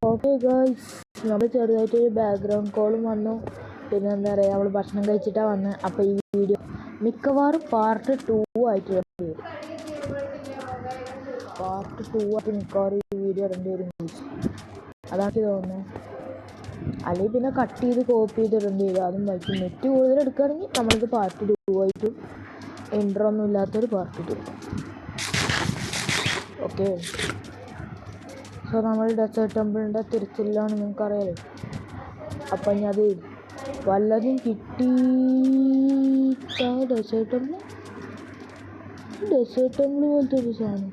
Okay guys, നമ്മൾ ചെറുതായിട്ടൊരു background കോളും വന്നു. പിന്നെ എന്താ പറയുക, നമ്മൾ ഭക്ഷണം കഴിച്ചിട്ടാണ് വന്നത്. അപ്പോൾ ഈ വീഡിയോ മിക്കവാറും പാർട്ട് 2 ആയിട്ട് ഇടേണ്ടി വരും. പാർട്ട് 2 ആയിട്ട് മിക്കവാറും ഈ വീഡിയോ ഇടേണ്ടി വരും. അതാണ് തോന്നുന്നത്. അല്ലെങ്കിൽ പിന്നെ കട്ട് ചെയ്ത് കോപ്പി ചെയ്ത് ഇടേണ്ടി വരും. അതും വൈക്കും. നെറ്റ് കൂടുതൽ എടുക്കുകയാണെങ്കിൽ നമ്മളിത് പാർട്ട് 2 ആയിട്ടും ഇൻട്രോ ഒന്നും ഇല്ലാത്തൊരു പാർട്ട് 2. ഓക്കെ, സോ നമ്മൾ ഡെസേർട്ട് ടെമ്പിളിൻ്റെ തിരുച്ചിലാണ്, നിങ്ങൾക്കറിയാലോ. അപ്പം ഇനി അത് വല്ലതും കിട്ടിയിട്ടാ ഡെസേർട്ട് ടെമ്പിൾ പോലത്തെ ഒരു സാധനം.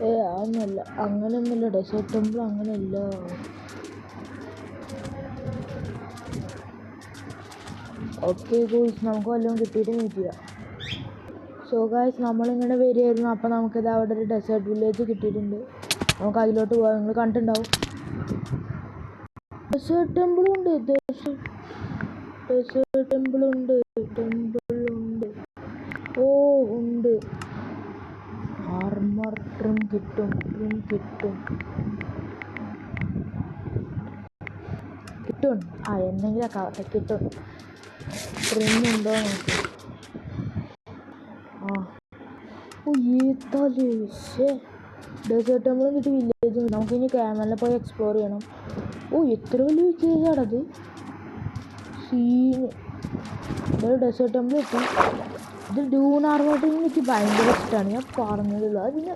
അതൊന്നുമല്ല, അങ്ങനെയൊന്നുമില്ല. ഡെസേർട്ട് ടെമ്പിൾ അങ്ങനെയല്ല. ഓക്കെ ഗോയ്സ്, നമുക്ക് വല്ലതും കിട്ടിയിട്ട് മീറ്റ് ചെയ്യാം. സോ ഗായ്സ്, നമ്മളിങ്ങനെ വരികയായിരുന്നു. അപ്പോൾ നമുക്കിത് അവിടെ ഒരു ഡെസേർട്ട് വില്ലേജ് കിട്ടിയിട്ടുണ്ട്. നമുക്ക് അതിലോട്ട് പോകാം. നിങ്ങൾ കണ്ടിട്ടുണ്ടാവും. ഡെസേർട്ട് ടെമ്പിളുണ്ട്. ഡെസേർട്ട് ടെമ്പിളുണ്ട്. ഓ ഉണ്ട്. ആർമർ ട്രിം കിട്ടും. എന്തെങ്കിലും ആവട്ടെ, കിട്ടും. ട്രിം ഉണ്ടോ നോക്കി. ഡെസേർട്ട് ടെമ്പിളും കിട്ടി, വില്ലേജും. നമുക്കിനി ക്യാമലിനെ പോയി എക്സ്പ്ലോർ ചെയ്യണം. എത്ര വലിയ വില്ലേജാണത്. സീന് ഡെസേർട്ട് ടെമ്പിൾ കിട്ടും. ഇത് ഡ്യൂൺ ആർമറിന് എനിക്ക് ഭയങ്കര ഇഷ്ടമാണ്. ഞാൻ പറഞ്ഞതുള്ളൂ. അത് പിന്നെ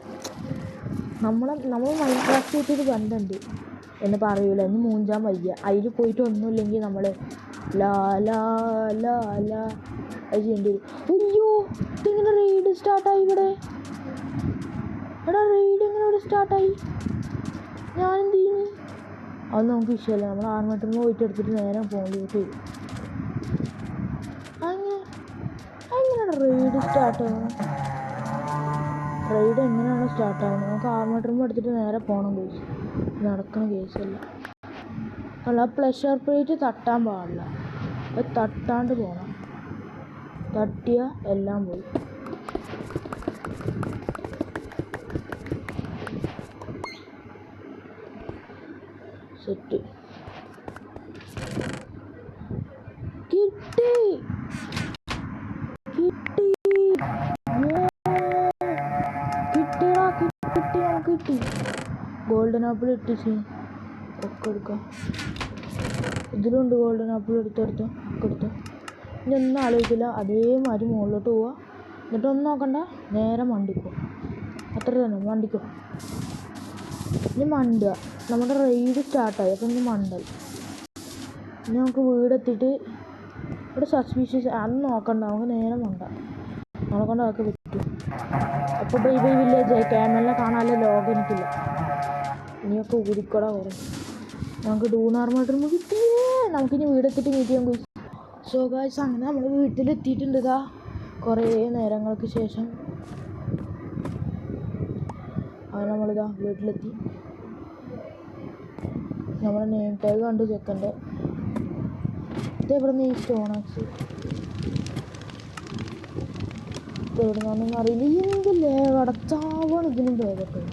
നമ്മൾ മൈൻക്രാഫ്റ്റ് ചെയ്തിട്ട് കണ്ടുണ്ട് എന്ന് പറയൂല. ഇനി മൂഞ്ചാൻ വയ്യ. അതിൽ പോയിട്ട് ഒന്നുമില്ലെങ്കിൽ നമ്മൾ അത് ചെയ്യേണ്ടി വരും. അയ്യോ, ഇതിങ്ങനെ റെയ്ഡ് സ്റ്റാർട്ടായി ഇവിടെ. റെയ്ഡ് എങ്ങനെ ഇവിടെ സ്റ്റാർട്ടായി? ഞാനെന്ത് ചെയ്യുന്നു? അത് നമുക്ക് വിഷയമല്ല. നമ്മൾ ആർമറിന് പോയിട്ട് എടുത്തിട്ട് നേരെ പോകേണ്ടി വരും. എങ്ങനെയാണ് റെയ്ഡ് സ്റ്റാർട്ടാവുന്നത്? റെയ്ഡ് എങ്ങനെയാണ് സ്റ്റാർട്ടാവുന്നത്? നമുക്ക് ആർമറിന് എടുത്തിട്ട് നേരെ പോകണം. കേസ് നടക്കുന്ന കേസല്ല. അല്ല, പ്ലഷർ പ്ലേറ്റ് തട്ടാൻ പാടില്ല. അത് തട്ടാണ്ട് പോകണം. തട്ടിയ എല്ലാം പോയി. സെറ്റ് കിട്ടി. ഗോൾഡൻ ആപ്പിൾ ഇട്ട് ഒക്കെ എടുക്കാം. ഇതിലുണ്ട് ഗോൾഡൻ ആപ്പിൾ. എടുത്തോ. ഇനി ഒന്നും ആലോചിക്കില്ല. അതേമാതിരി മുകളിലോട്ട് പോവുക. എന്നിട്ടൊന്നും നോക്കണ്ട, നേരെ മണ്ടിക്കോ. അത്ര തന്നെ, മണ്ടിക്കോ. ഇനി മണ്ടുക. നമ്മുടെ റെയ്ഡ് സ്റ്റാർട്ടായി. അപ്പം ഇനി മണ്ടൽ. ഇനി നമുക്ക് വീടെത്തിയിട്ട് ഇവിടെ സസ്പീഷ്യസ് അന്ന് നോക്കണ്ട. നമുക്ക് നേരെ മണ്ട. നമ്മളെ കൊണ്ട് അതൊക്കെ പറ്റും. അപ്പോൾ ബൈ വില്ലേജ്. ക്യാമലിനെ കാണാനുള്ള ലോകം എനിക്കില്ല. ഇനിയൊക്കെ ഊരിക്കട കുറേ. നമുക്ക് ഡൂൺ ആർമറിന് കിട്ടിയേ. നമുക്കിനി വീടെത്തിയിട്ട് മീറ്റ് ചെയ്യാൻ പോയി. സോ ഗായ്സ്, അങ്ങനെ നമ്മൾ വീട്ടിലെത്തിയിട്ടുണ്ട്. ഇതാ കുറേ നേരങ്ങൾക്ക് ശേഷം അങ്ങനെ നമ്മളിതാ വീട്ടിലെത്തി. നമ്മളെ നെയിം ടാഗ് കണ്ട് ചെക്കൻ്റെ. ഇതെവിടെ നിന്ന് ഈ സ്റ്റോണാക്സ് ഇതെവിടെ നിന്നൊന്നും അറിയില്ല. എന്തല്ലേ വടച്ചാവാണ് ഇതിനും പേരൊക്കെ.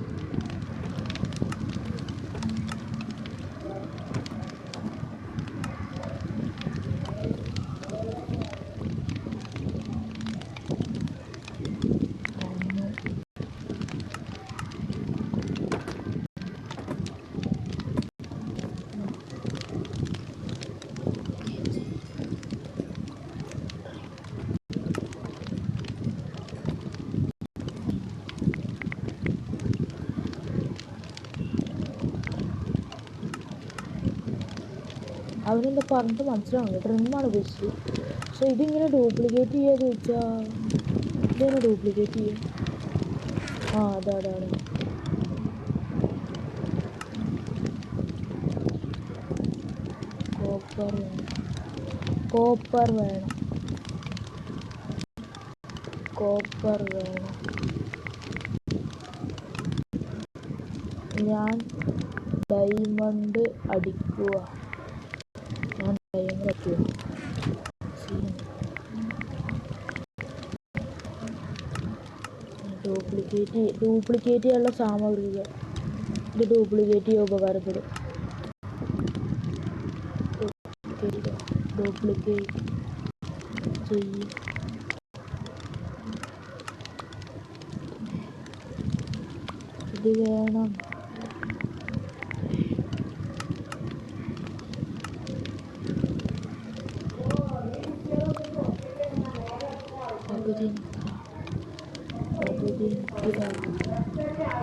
അവനെന്താ പറഞ്ഞിട്ട് മനസ്സിലാവില്ല. ട്രിമ്മാണ് ഉദ്ദേശിച്ചത്. പക്ഷെ ഇതിങ്ങനെ ഡ്യൂപ്ലിക്കേറ്റ് ചെയ്യാന്ന് ചോദിച്ചാൽ ഇതെങ്ങനെ ഡ്യൂപ്ലിക്കേറ്റ് ചെയ്യും? അതാണ്. കോപ്പർ വേണം. ഞാൻ ഡയമണ്ട് അടിക്കുക. ഡ്യൂപ്ലിക്കേറ്റ് ചെയ്യാനുള്ള സാമഗ്രികൾ ഇത് ഡ്യൂപ്ലിക്കേറ്റ് ചെയ്യാൻ ഉപകാരപ്പെടും. ഡ്യൂപ്ലിക്കേറ്റ് ചെയ്യും. ഇത് വേണം.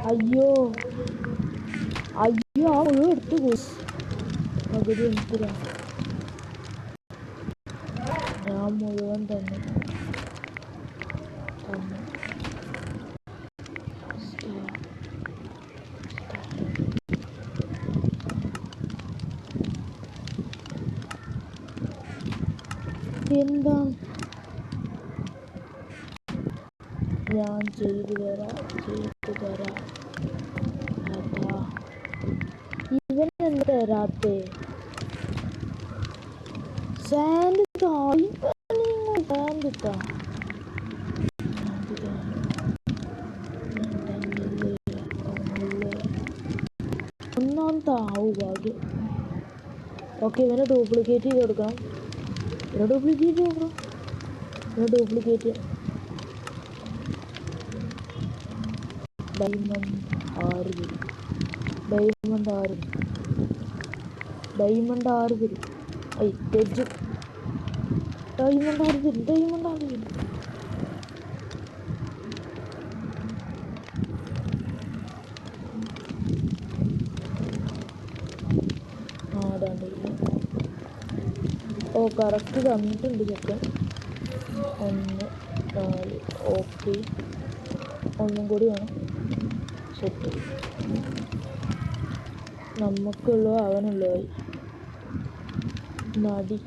അയ്യോ അയ്യോ, ആ മുഴുവൻ എടുത്തു പോയി. പകുതി എനിക്കില്ല, ഞാൻ മുഴുവൻ തന്നെ എന്താ ഞാൻ ചെയ്തു തരാം. അതാ ഇവൻ എന്താ തരാത്തെ? സാൻഡ് ഒന്നാമത്തെ ആവും ഭാഗ്യം. ഓക്കെ, ഇവനെ ഡ്യൂപ്ലിക്കേറ്റ് ചെയ്ത് കൊടുക്കണം. ഡ്യൂപ്ലിക്കേറ്റ് ഡയമണ്ട് 6 വരും. ഡയമണ്ട് 6 വരും. ഐ തെജ് ഡയമണ്ട് 6 വരും. ഓ കറക്റ്റ് തന്നിട്ടുണ്ട് ചെക്കൻ. 1 4. ഓക്കെ, ഒന്നും കൂടി വേണം. സെറ്റ്. നമുക്കുള്ളൂ അവനുള്ളതായി. നടി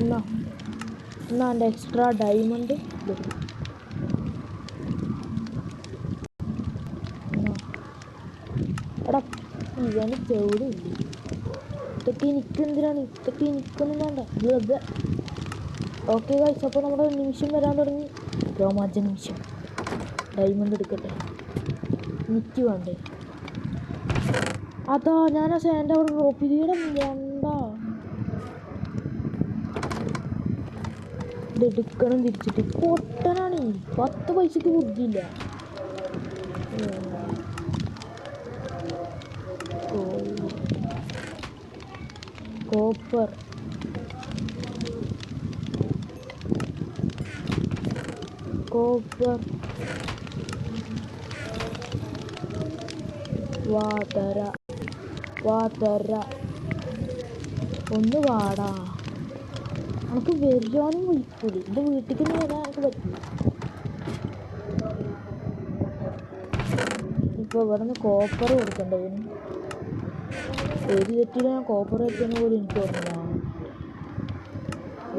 എന്നാ എൻ്റെ എക്സ്ട്രാ ഡയമണ്ട് എടാ. ഇവന് ചെവിടില്ലേ? ഇതൊക്കെ എനിക്കെന്തിനാണ്? എനിക്കൊന്നും വേണ്ട. ഓക്കെ ഗൈസ്, അപ്പോൾ നമ്മുടെ നിമിഷം വരാൻ തുടങ്ങി. രോമാഞ്ച നിമിഷം. ഡയമണ്ട് എടുക്കട്ടെ. എനിക്ക് വേണ്ടേ? അതാ ഞാൻ ആ സാൻഡ് അവിടെ ഡ്രോപ്പ് ചെയ്ത് വേണ്ട. ഇതെടുക്കണം തിരിച്ചിട്ട്. പൊട്ടനാണ്. 10 പൈസക്ക് ബുദ്ധിയില്ല. കോപ്പർ വാതര ഒന്ന് വാടാ. നമുക്ക് വരുവാനും വിളിക്കൂടി. എൻ്റെ വീട്ടിലേക്ക് വരാൻ എനിക്ക് പറ്റില്ല. ഇപ്പോൾ ഇവിടെ നിന്ന് കോപ്പർ കൊടുക്കേണ്ടതിന് ഒരു തെറ്റില്ല. ഞാൻ കോപ്പർ വെക്കുന്ന പോലെ എനിക്ക് ഓർമ്മയാണ്.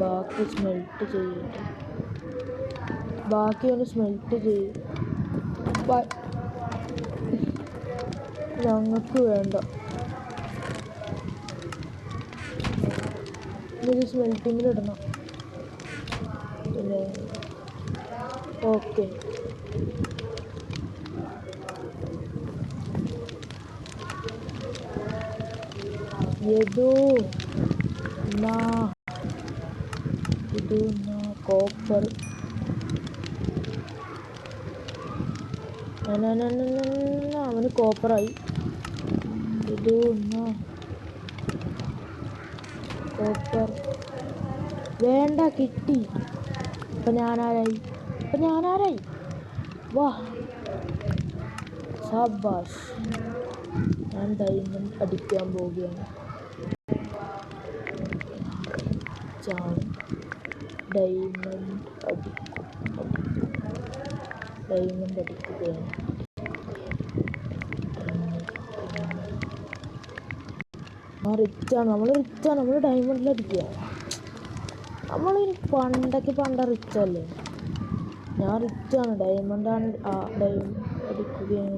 ബാക്കി സ്മെൽറ്റ് ചെയ്യട്ടെ. ഒന്ന് സ്മെൽറ്റ് ചെയ്യും. ഞങ്ങൾക്ക് വേണ്ട. ഇത് സ്മെൽറ്റിങ്ങിലിടണം. പിന്നെ ഓക്കെ, കോപ്പർ അവന് കോപ്പറായി. കോപ്പർ വേണ്ട, കിട്ടി. ഇപ്പം ഞാനാരായി? വാ സബാഷ്. ഞാൻ ഡയമണ്ട് അടിക്കാൻ പോവുകയാണ്. ഡയമണ്ട് അടിക്കുകയാണ്. നമ്മൾ ഡയമണ്ടിലടിക്കുക. നമ്മൾ പണ്ട റിച്ചല്ലേ? ഞാൻ റിച്ചാണ്. ഡയമണ്ടാണ്. അടിക്കുകയാണ്.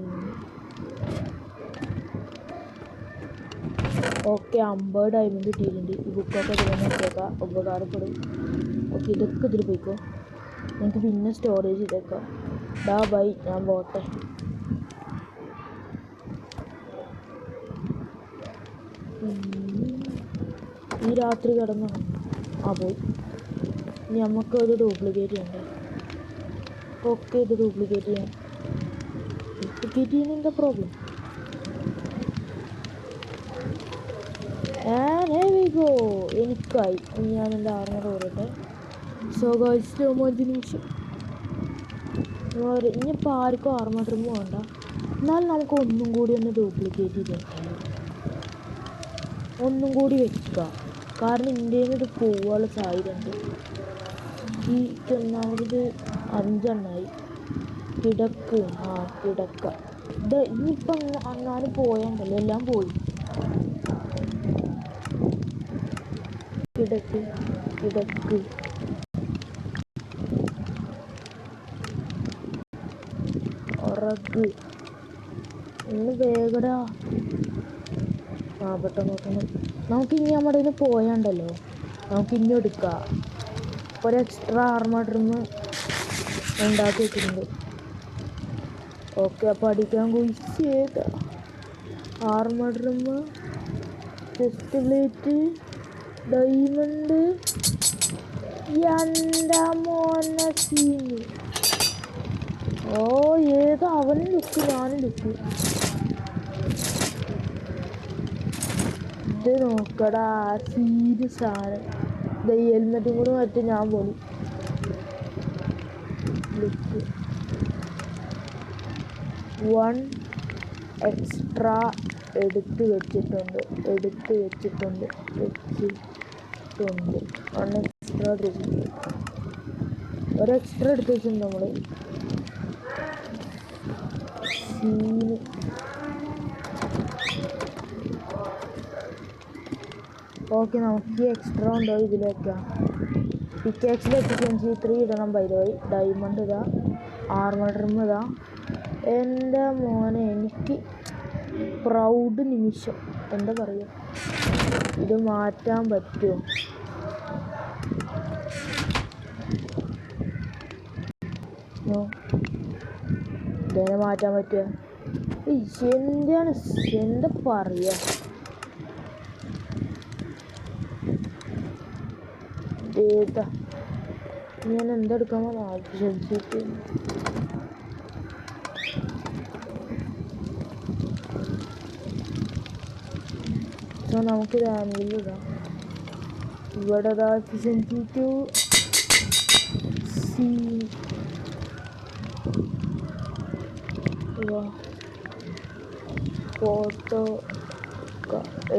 ഓക്കെ, 50 ഡയമണ്ട് കിട്ടിയിട്ടുണ്ട്. ഈ ബുക്കൊക്കെ നോക്കിയേക്കാം, ഉപകാരപ്പെടും. ഓക്കെ, ഇതൊക്കെ ഇതിൽ പോയിക്കോ. എനിക്ക് പിന്നെ സ്റ്റോറേജ് ചെയ്തേക്കാം. ബൈ, ഞാൻ പോട്ടെ. ഈ രാത്രി കിടന്നു പോയി. നമുക്കത് ഡ്യൂപ്ലിക്കേറ്റ് ചെയ്യണ്ടേ? ഓക്കെ, ഇത് ഡ്യൂപ്ലിക്കേറ്റ് ചെയ്യാം. ഡ്യൂപ്ലിക്കേറ്റ് ചെയ്യുന്ന എന്താ പ്രോബ്ലം? എനിക്കായി. ഞാൻ എൻ്റെ ആർമർ ഓരട്ടെ. സോ ഗൈസ് 5 നിമിഷം. ഇനിയിപ്പോൾ ആർക്കും ആർമർ ട്രിം വേണ്ട. എന്നാൽ നമുക്ക് ഒന്നും കൂടി ഒന്ന് ഡ്യൂപ്ലിക്കേറ്റ് ചെയ്ത് ഒന്നും കൂടി വെക്കുക. കാരണം ഇന്ത്യയിൽ നിന്ന് ഇത് പോവാനുള്ള സാധ്യതയുണ്ട്. ഈ ഒന്നാമത് 5 കിടക്ക്. കിടക്ക. ഇത് ഇനിയിപ്പം അങ്ങാനും പോയണ്ടല്ലോ, എല്ലാം പോയി. കിടക്ക് ഉറക്ക്. ഇന്ന് വേഗടാ. പെട്ടെന്ന് നമുക്കിനി നമ്മുടെ ഇതിന് പോയണ്ടല്ലോ, നമുക്കിനി എടുക്കാം. ഒരു എക്സ്ട്രാ ആർമർ ട്രിം ഉണ്ടാക്കി വെച്ചിട്ടുണ്ട്. ഓക്കെ, അപ്പോൾ അടിക്കാൻ കുഴിച്ചേത armour trim, chest plate, diamond. എന്താ മോനെ സീന്. ഏതാ അവനും ലുക്ക്, ഞാനും ലുക്ക്. ഇത് നോക്കടാ, സീരിയസ് ആണ്. ഈ ഹെൽമെറ്റും കൂടെ മറ്റും ഞാൻ പോലും ലുക്ക് 1 എക്സ്ട്രാ എടുത്ത് വെച്ചിട്ടുണ്ട്. 1 എക്സ്ട്രാ ഒരു എക്സ്ട്രാ എടുത്ത് വെച്ചിട്ടുണ്ട് നമ്മൾ. സീന്. ഓക്കെ, നമുക്ക് ഈ എക്സ്ട്രാ ഉണ്ടോ ഇതിൽ വെക്കാം. പിക്കാക്സിൽ എഫിഷ്യൻസി 3 ഇടണം. ബൈ ദ വൈ ഡയമണ്ട് ഇതാ, ആർമർ ട്രിം ഇതാ. എൻ്റെ മോനെ, എനിക്ക് പ്രൗഡ് നിമിഷം. എന്താ പറയുക, ഇത് മാറ്റാൻ പറ്റുമോ? ഇതന്നെ മാറ്റാൻ പറ്റുക? എന്താ പറയുക, ഞാൻ എന്തെടുക്കാൻ ആവശ്യമിട്ട്. സോ നമുക്കിത് ആനുവൽ ഇടാം. ഇവിടെ എഫിഷ്യൻസി 2 സി ഫോട്ടോ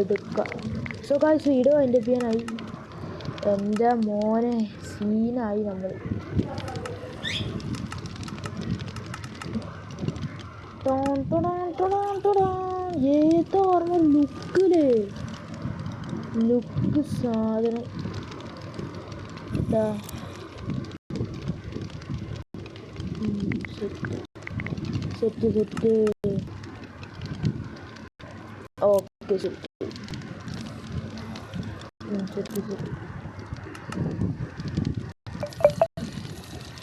എടുക്കാം. സോ ഗൈസ്, വീഡിയോ അതിൻ്റെ ചെയ്യാനായി. എൻ്റെ മോനെ സീനായി നമ്മൾ. ഏതാർമ ലുക്കില്ലേ, ലുക്ക് സാധനം. Set okay, set.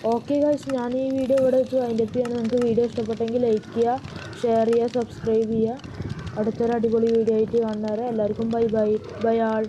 Okay guys, ഞാൻ ഈ വീഡിയോ ഇവിടെ വെച്ച് അതിൻ്റെ ചെയ്യാൻ. നിങ്ങൾക്ക് വീഡിയോ ഇഷ്ടപ്പെട്ടെങ്കിൽ ലൈക്ക് ചെയ്യുക, ഷെയർ ചെയ്യുക, സബ്സ്ക്രൈബ് ചെയ്യുക. അടുത്തൊരു അടിപൊളി വീഡിയോ ആയിട്ട് കാണുന്നവരെ എല്ലാവർക്കും ബൈ ആൾ.